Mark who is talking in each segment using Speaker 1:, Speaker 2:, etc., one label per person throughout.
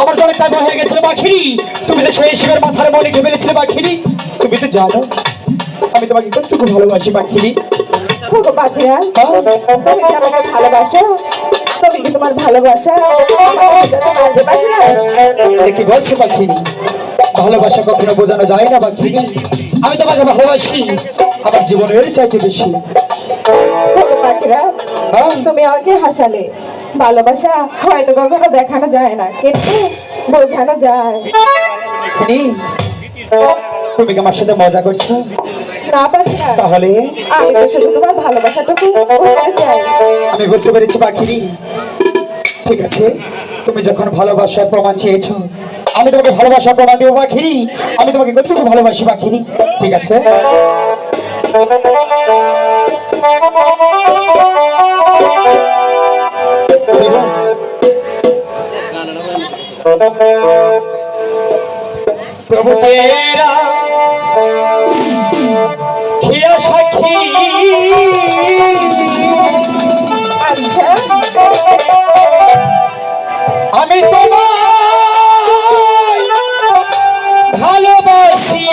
Speaker 1: আমার জন্য টাইম হয়ে গেছিল পাখিরি। তুমি যে সেই শিবের মাথার বলে ঘেমে ফেলেছিলে পাখিরি। তুমি তো জানো আমি তোমাকে কতটুকু ভালোবাসি পাখিরি।
Speaker 2: ওগো পাখিরা, তুমি কি আমাকে ভালোবাসো? তুমি কি তোমার ভালোবাসা আমাকে যেতে পারবে পাখিরা?
Speaker 1: কি বলছো পাখিরি? ভালোবাসা কখনো বোঝানো যায় না পাখিরি। আমি তোমাকে ভালোবাসি আমার জীবনের চাইতে বেশি।
Speaker 2: ওগো পাখিরা, তুমি আমাকে হাসালে। ভালোবাসা হয়তো কখনো দেখানো যায় না, কিন্তু বোঝানো যায়।
Speaker 1: তুমি কি আমার সাথে মজা করছো?
Speaker 2: না পাখিরা,
Speaker 1: তাহলে
Speaker 2: আমি তো শুধু তোমার ভালোবাসাটুকু বুঝতে চাই।
Speaker 1: আমি বুঝতে পেরেছি পাখিরি। ঠিক আছে, তুমি যখন ভালোবাসার প্রমাণ চেয়েছো, আমি তোমাকে ভালোবাসার প্রমাণ দেবো পাখিরি। আমি তোমাকে কতটুকু ভালোবাসি পাখিরি। ঠিক আছে, प्रभु तेरा किया सखी।
Speaker 2: আচ্ছা,
Speaker 1: আমি তোমায় ভালোবাসি।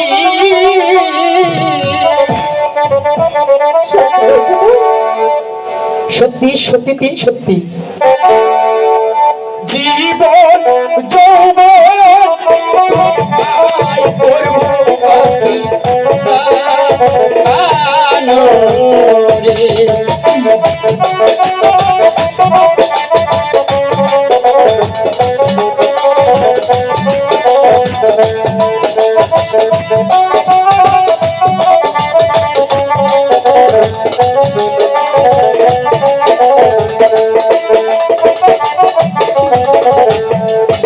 Speaker 1: সত্যি সত্যি তিন সত্যি। জীবন যৌবন করব পাখি আনো রে।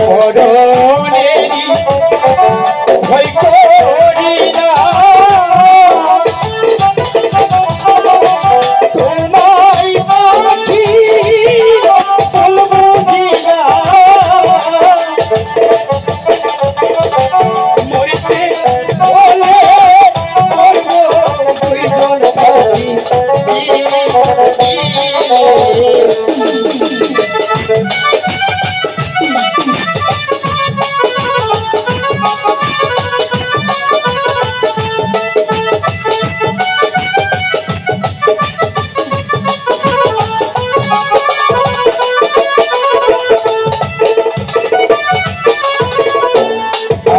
Speaker 1: মরণেরই ভয় করি না, তোমায় পাখি বলবো জিনা। মরিতে বলে করবো দুইজন পাখি।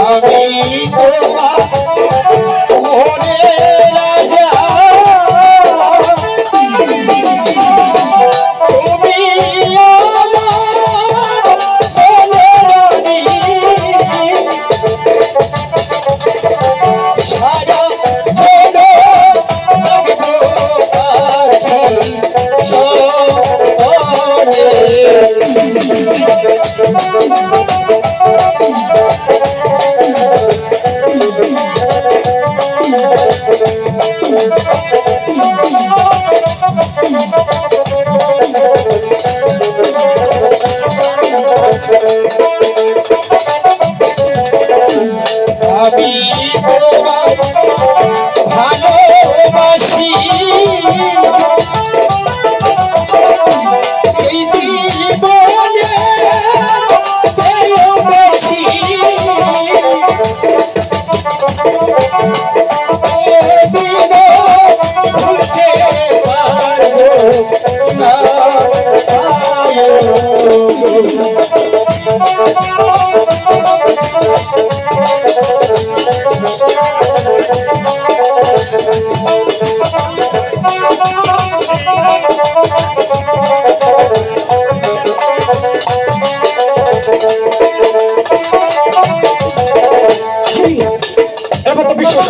Speaker 1: আমি তোমার মনে রাজা, তুমি আমার মনে রানী। সারা জগৎ থাকবো পাখি সপনে। আমি তোমায় ভালোবাসি, এই জীবনে চেয়েও বেশি। এদিনও ভুলতে পারবো না এবার তো বিশ্বাস